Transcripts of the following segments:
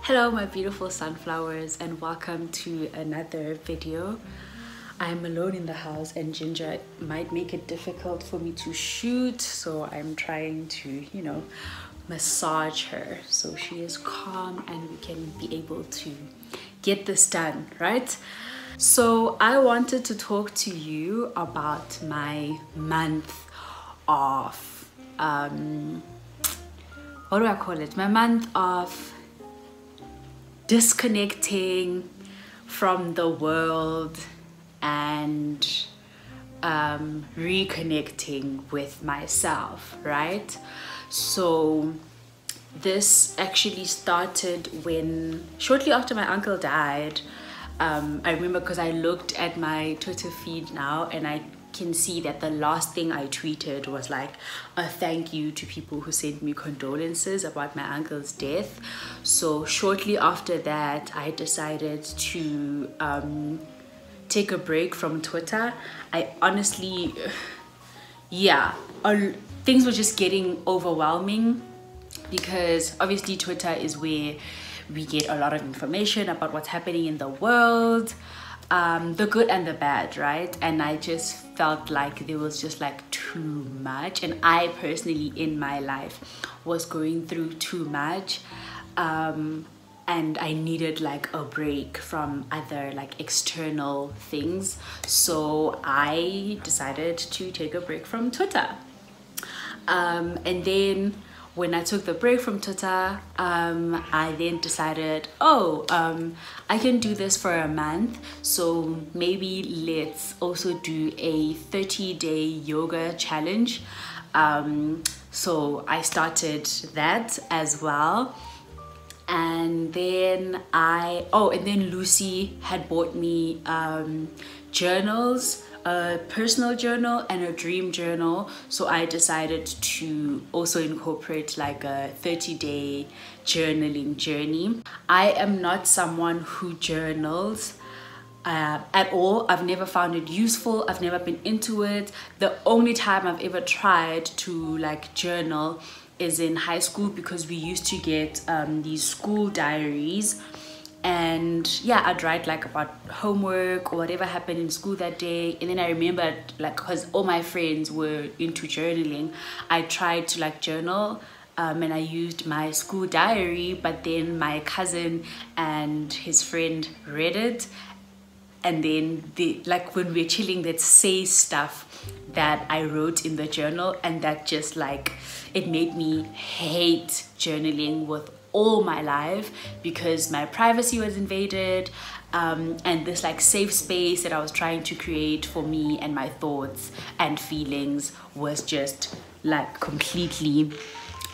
Hello my beautiful sunflowers, and welcome to another video. I'm alone in the house and Ginger might make it difficult for me to shoot, so I'm trying to, massage her so she is calm and we can be able to get this done, right? So I wanted to talk to you about my month of what do I call it? My month of disconnecting from the world and reconnecting with myself, right? So this actually started when shortly after my uncle died. I remember because I looked at my Twitter feed now and I can see that the last thing I tweeted was like a thank you to people who sent me condolences about my uncle's death. So shortly after that, I decided to take a break from Twitter. I honestly, things were just getting overwhelming because obviously Twitter is where we get a lot of information about what's happening in the world, the good and the bad, right? And I just felt like there was just like too much, and I personally in my life was going through too much, and I needed like a break from other like external things. So I decided to take a break from Twitter, and then when I took the break from Twitter, I then decided, I can do this for a month. So maybe let's also do a 30-day yoga challenge. So I started that as well. And then Lucy had bought me journals, a personal journal and a dream journal. So I decided to also incorporate like a 30-day journaling journey. I am not someone who journals at all. I've never found it useful. I've never been into it. The only time I've ever tried to like journal is in high school, because we used to get these school diaries. And yeah, I'd write like about homework or whatever happened in school that day. And then I remembered, like, because all my friends were into journaling, I tried to like journal, and I used my school diary, but then my cousin and his friend read it. And then like when we're chilling, they'd say stuff that I wrote in the journal, and that just like, it made me hate journaling with all my life, because my privacy was invaded, and this like safe space that I was trying to create for me and my thoughts and feelings was just like completely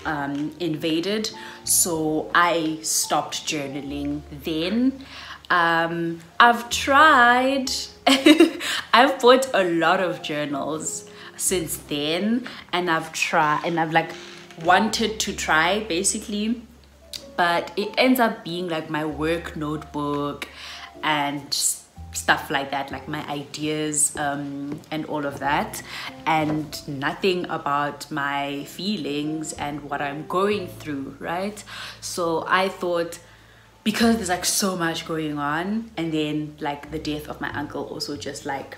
invaded. So I stopped journaling then. I've tried I've bought a lot of journals since then, and I've like wanted to try basically, but it ends up being like my work notebook and stuff like that, like my ideas and all of that, and nothing about my feelings and what I'm going through, right? So I thought, because there's like so much going on, and then like the death of my uncle also just like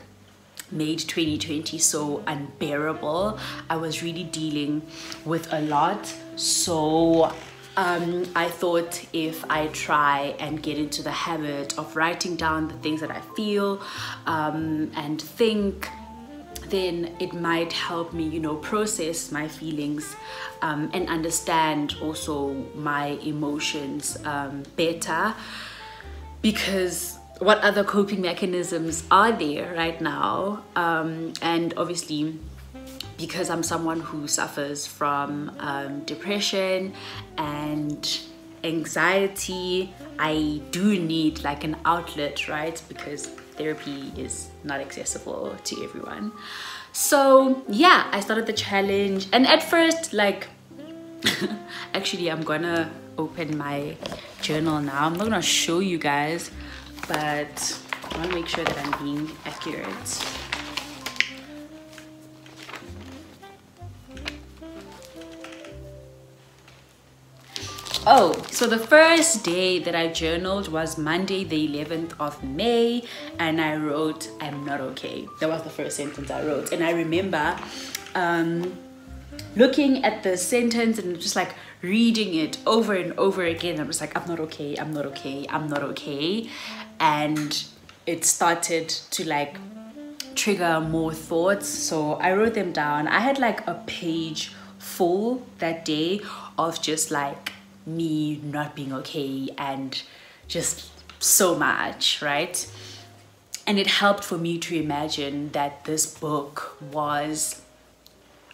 made 2020 so unbearable. I was really dealing with a lot. So I thought if I try and get into the habit of writing down the things that I feel and think, then it might help me, process my feelings and understand also my emotions better. Because what other coping mechanisms are there right now? And obviously, because I'm someone who suffers from depression and anxiety, I do need like an outlet, right? Because therapy is not accessible to everyone. So yeah, I started the challenge, and at first, like, actually I'm gonna open my journal now. I'm not gonna show you guys, but I want to make sure that I'm being accurate. Oh, so the first day that I journaled was Monday, the 11th of May, and I wrote, "I'm not okay." That was the first sentence I wrote. And I remember looking at the sentence and just like reading it over and over again. I'm just like, "I'm not okay, I'm not okay, I'm not okay." And it started to like trigger more thoughts. So I wrote them down. I had like a page full that day of just like me not being okay and just so much, right? And it helped for me to imagine that this book was,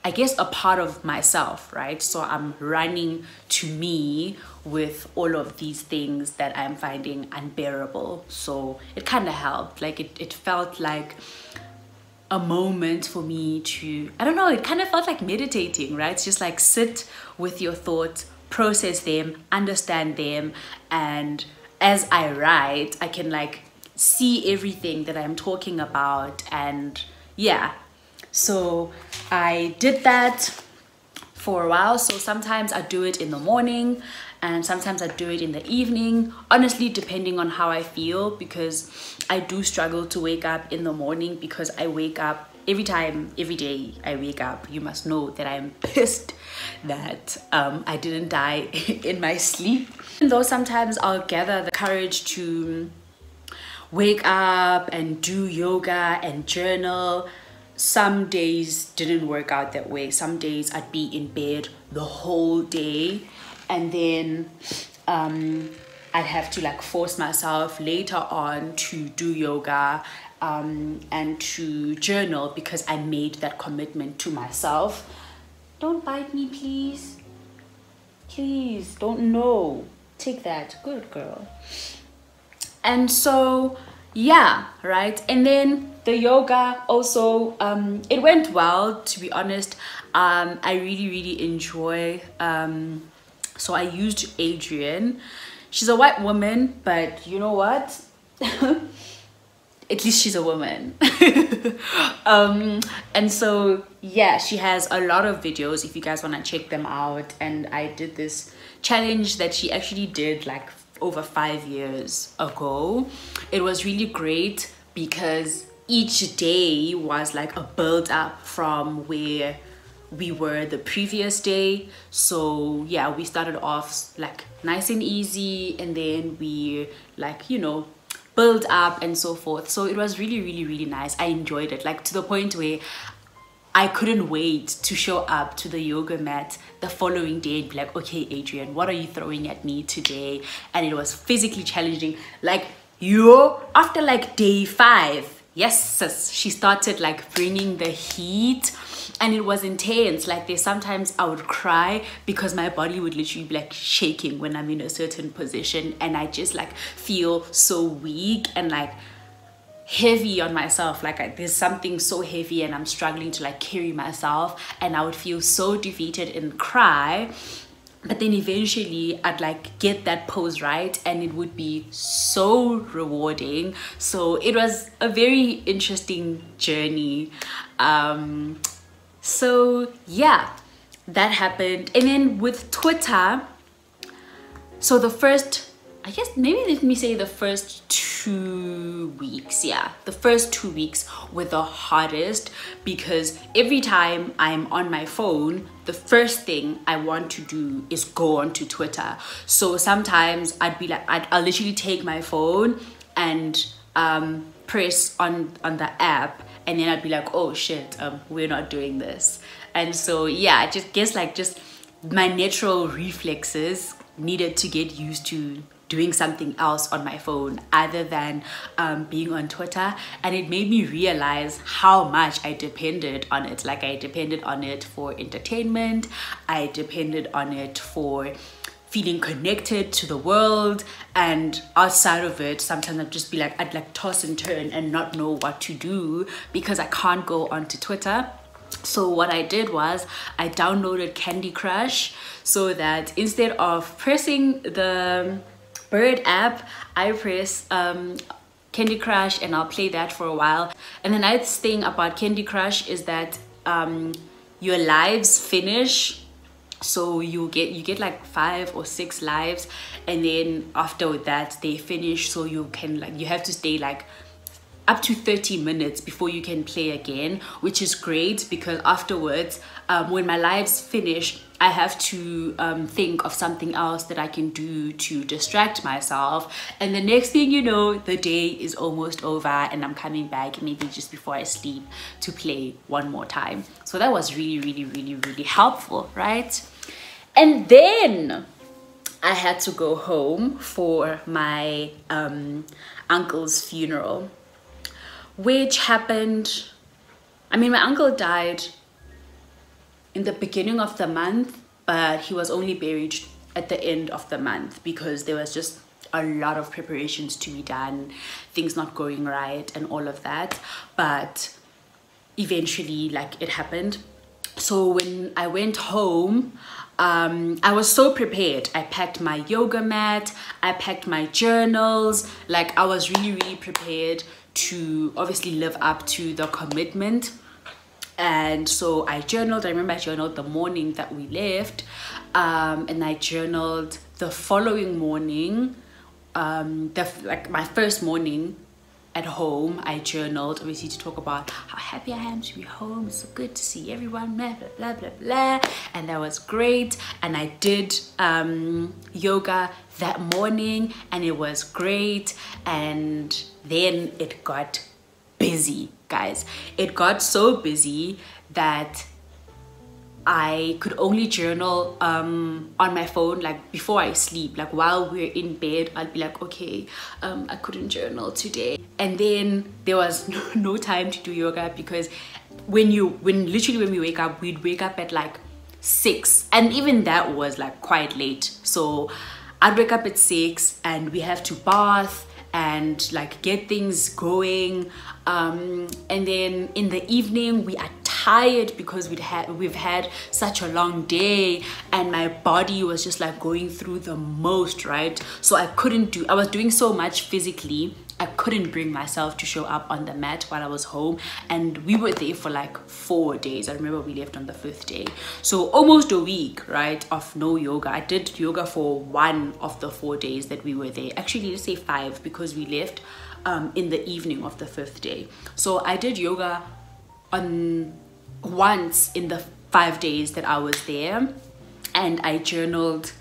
I guess, a part of myself, right? So I'm running to me with all of these things that I'm finding unbearable. So it kind of helped. Like it felt like a moment for me to, I don't know, it kind of felt like meditating, right? It's just like sit with your thoughts, process them, understand them, and as I write, I can like see everything that I'm talking about. And yeah, so I did that for a while. So sometimes I do it in the morning and sometimes I do it in the evening, honestly depending on how I feel, because I do struggle to wake up in the morning because I wake up every day I wake up. You must know that I'm pissed that I didn't die in my sleep. Even though sometimes I'll gather the courage to wake up and do yoga and journal, some days didn't work out that way. Some days I'd be in bed the whole day, and then I'd have to like force myself later on to do yoga and to journal because I made that commitment to myself. Don't bite me, please. Please, don't know. Take that. Good girl. And so, yeah, right? And then the yoga also, it went well, to be honest. I really enjoy, so I used Adrienne. She's a white woman, but you know what? At least she's a woman. And so yeah, she has a lot of videos if you guys want to check them out. And I did this challenge that she actually did like over 5 years ago. It was really great because each day was like a build up from where we were the previous day. So yeah, we started off like nice and easy, and then we like, you know, build up and so forth. So it was really nice. I enjoyed it, like to the point where I couldn't wait to show up to the yoga mat the following day and be like, "Okay, Adrienne, what are you throwing at me today?" And it was physically challenging. Like, after like day 5, yes sis, she started like bringing the heat, and it was intense. Like there's sometimes I would cry because my body would literally be like shaking when I'm in a certain position, and I just like feel so weak and like heavy on myself. Like there's something so heavy and I'm struggling to like carry myself, and I would feel so defeated and cry. But then eventually I'd like get that pose right and it would be so rewarding. So it was a very interesting journey. So yeah, that happened. And then with Twitter, so the first, I guess maybe let me say the first 2 weeks, yeah, the first 2 weeks were the hardest, because every time I'm on my phone, the first thing I want to do is go onto Twitter. So sometimes I'd be like, I'll literally take my phone and press on the app, and then I'd be like, "Oh shit, we're not doing this." And so yeah, I just guess like just my natural reflexes needed to get used to doing something else on my phone other than being on Twitter. And it made me realize how much I depended on it. Like I depended on it for entertainment, I depended on it for feeling connected to the world, and outside of it sometimes I'd just be like, I'd like toss and turn and not know what to do because I can't go onto Twitter. So what I did was I downloaded Candy Crush, so that instead of pressing the Bird app, I press Candy Crush and I'll play that for a while. And the nice thing about Candy Crush is that your lives finish So you get like 5 or 6 lives, and then after that they finish. So you can like, you have to stay like up to 30 minutes before you can play again, which is great because afterwards, when my lives finish, I have to think of something else that I can do to distract myself. And the next thing you know, the day is almost over and I'm coming back maybe just before I sleep to play one more time. So that was really helpful, right? And then I had to go home for my uncle's funeral, which happened, I mean, my uncle died in the beginning of the month, but he was only buried at the end of the month because there was just a lot of preparations to be done, things not going right and all of that. But eventually, like, it happened. So when I went home, I was so prepared. I packed my yoga mat, I packed my journals, like I was really prepared to obviously live up to the commitment. And so I journaled. I remember I journaled the morning that we left, and I journaled the following morning, like my first morning at home. I journaled obviously to talk about how happy I am to be home. It's so good to see everyone, blah blah blah blah, and that was great. And I did yoga that morning and it was great. And then it got busy, guys. It got so busy that I could only journal on my phone, like before I sleep. Like while we're in bed, I'd be like, okay, I couldn't journal today. And then there was no time to do yoga because when we wake up, we'd wake up at like 6, and even that was like quite late. So I'd wake up at 6 and we have to bath and like get things going, and then in the evening we are tired because we've had such a long day, and my body was just like going through the most, right? So I was doing so much physically, I couldn't bring myself to show up on the mat while I was home. And we were there for like 4 days. I remember we left on the 5th day, so almost a week, right, of no yoga. I did yoga for 1 of the 4 days that we were there. Actually, let's say 5 because we left in the evening of the 5th day. So I did yoga on once in the 5 days that I was there, and I journaled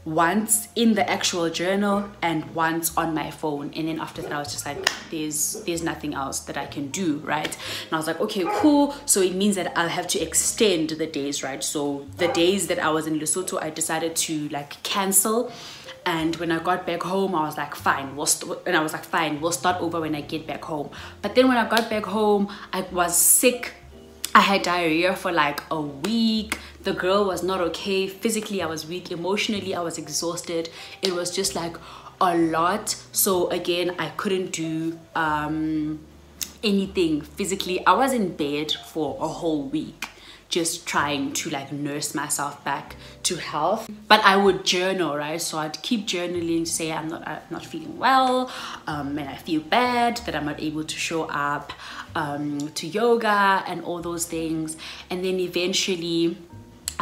once in the actual journal and once on my phone. And then after that I was just like, there's nothing else that I can do, right? And I was like, okay, cool. So it means that I'll have to extend the days, right? So the days that I was in Lesotho, I decided to like cancel. And when I got back home, I was like, fine, we'll start over when I get back home. But then when I got back home, I was sick. I had diarrhea for like a week. The girl was not okay. Physically, I was weak. Emotionally, I was exhausted. It was just like a lot. So again, I couldn't do anything physically. I was in bed for a whole week, just trying to like nurse myself back to health. But I would journal, right? So I'd keep journaling to say I'm not feeling well, and I feel bad that I'm not able to show up to yoga and all those things. And then eventually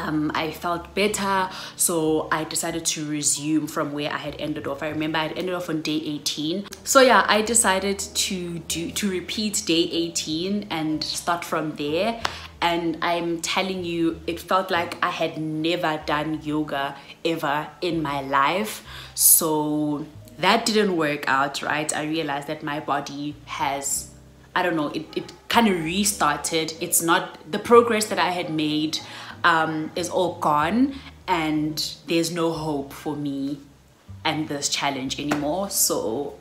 I felt better, so I decided to resume from where I had ended off. I remember I had ended off on day 18. So yeah, I decided to repeat day 18 and start from there. And I'm telling you, it felt like I had never done yoga ever in my life. So that didn't work out, right? I realized that my body has, I don't know, it kind of restarted. It's not, the progress that I had made is all gone, and there's no hope for me and this challenge anymore. So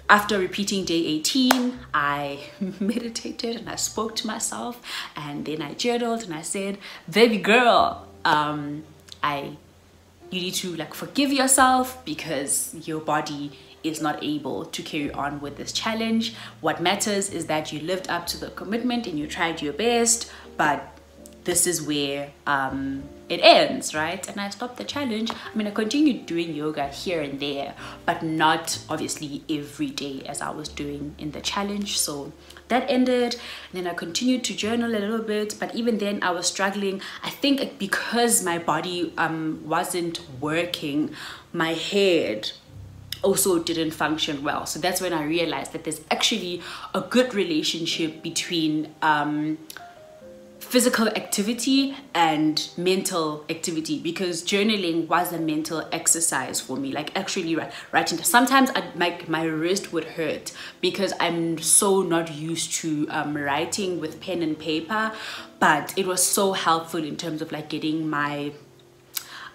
after repeating day 18, I meditated and I spoke to myself, and then I journaled and I said, baby girl, you need to like forgive yourself because your body is not able to carry on with this challenge. What matters is that you lived up to the commitment and you tried your best, but this is where it ends, right? And I stopped the challenge. I mean, I continued doing yoga here and there, but not obviously every day as I was doing in the challenge. So that ended, and then I continued to journal a little bit, but even then I was struggling. I think because my body wasn't working, my head also didn't function well. So that's when I realized that there's actually a good relationship between physical activity and mental activity, because journaling was a mental exercise for me. Like actually writing. Sometimes my wrist would hurt because I'm so not used to writing with pen and paper, but it was so helpful in terms of like getting my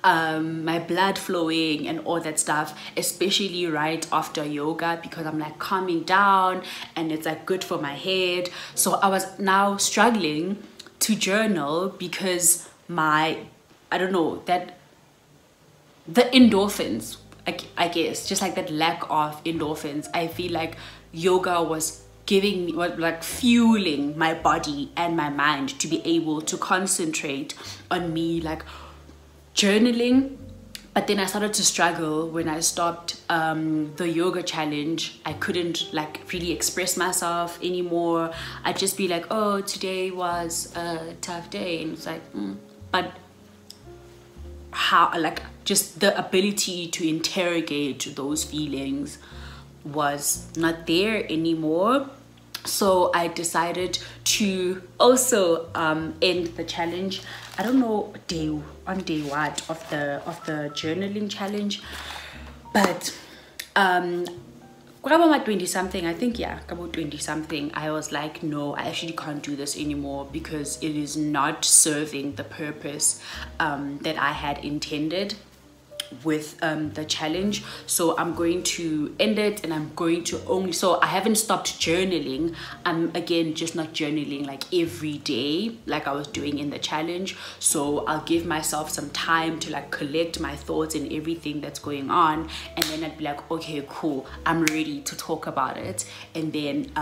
blood flowing and all that stuff, especially right after yoga, because I'm like calming down and it's like good for my head. So I was now struggling to journal because I don't know, that the endorphins, I guess, just like that lack of endorphins, I feel like yoga was giving me, like fueling my body and my mind to be able to concentrate on me like journaling. But then I started to struggle when I stopped the yoga challenge. I couldn't like really express myself anymore. I'd just be like, oh, today was a tough day, and it's like but how, like, just the ability to interrogate those feelings was not there anymore. So I decided to also end the challenge. I don't know on day what of the journaling challenge, but about 20 something, I think, yeah, about 20 something, I was like, no, I actually can't do this anymore because it is not serving the purpose that I had intended with the challenge. So I'm going to end it, and I'm going to only, so I haven't stopped journaling. I'm again just not journaling like every day like I was doing in the challenge. So I'll give myself some time to like collect my thoughts and everything that's going on, and then I'd be like, okay, cool, I'm ready to talk about it. And then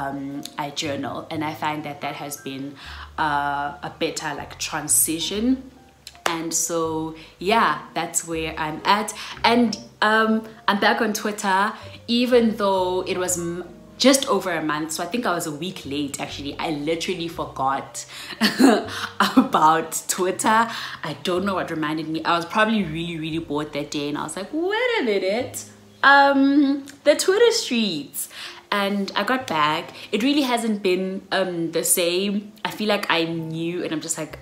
I journal, and I find that that has been a better like transition. And so yeah, that's where I'm at. And I'm back on Twitter, even though it was just over a month. So I think I was a week late actually. I literally forgot about Twitter. I don't know what reminded me. I was probably really bored that day, and I was like, wait a minute, the Twitter streets. And I got back. It really hasn't been the same. I feel like I'm new, and I'm just like,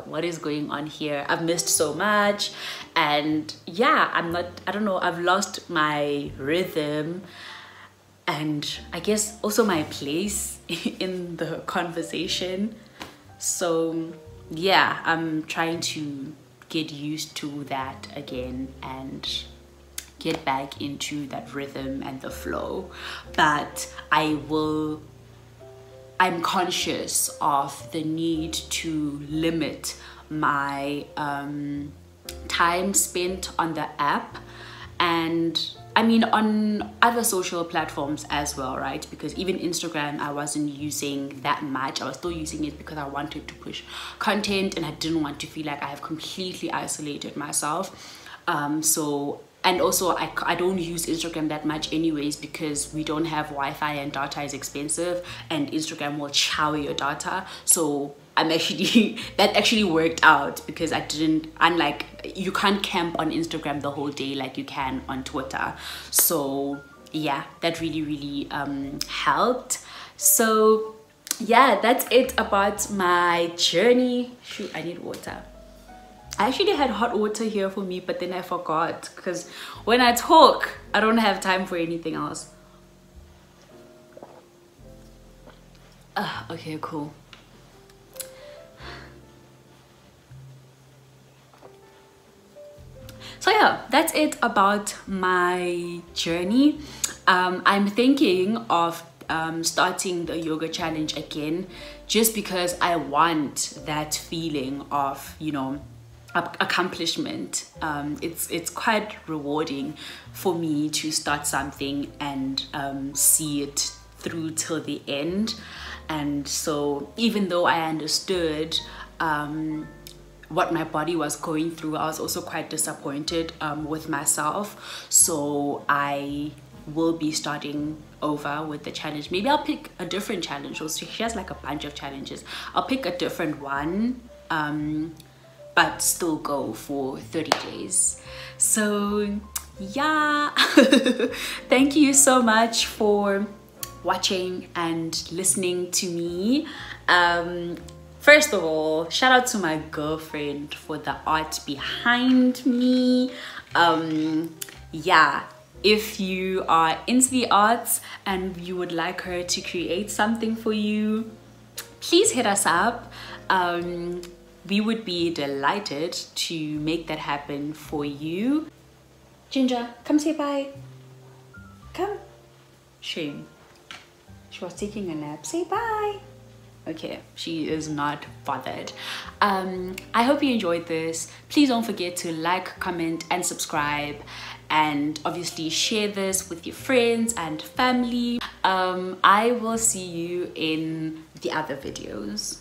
what is going on here? I've missed so much. And yeah, I don't know, I've lost my rhythm, and I guess also my place in the conversation. So yeah, I'm trying to get used to that again and get back into that rhythm and the flow. But I'm conscious of the need to limit my time spent on the app, and I mean on other social platforms as well, right? Because even Instagram I wasn't using that much. I was still using it because I wanted to push content, and I didn't want to feel like I have completely isolated myself. And also I don't use Instagram that much anyways, because we don't have Wi-Fi and data is expensive, and Instagram will chow your data. So I'm actually, that actually worked out, because I didn't, unlike, you can't camp on Instagram the whole day like you can on Twitter. So yeah, that really helped. So yeah, that's it about my journey. Shoot, I need water. I actually had hot water here for me, but then I forgot, because when I talk, I don't have time for anything else. Okay, cool. So yeah, that's it about my journey. I'm thinking of starting the yoga challenge again, just because I want that feeling of, you know, accomplishment. It's quite rewarding for me to start something and see it through till the end. And so even though I understood what my body was going through. I was also quite disappointed with myself, so I will be starting over with the challenge. Maybe I'll pick a different challenge. She has like a bunch of challenges. I'll pick a different one, but still go for 30 days. So yeah, thank you so much for watching and listening to me. First of all, shout out to my girlfriend for the art behind me. Yeah, if you are into the arts and you would like her to create something for you, please hit us up. We would be delighted to make that happen for you. Ginger, come say bye. Come. Shame. She was taking a nap. Say bye. Okay, she is not bothered. I hope you enjoyed this. Please don't forget to like, comment, and subscribe. And obviously share this with your friends and family. I will see you in the other videos.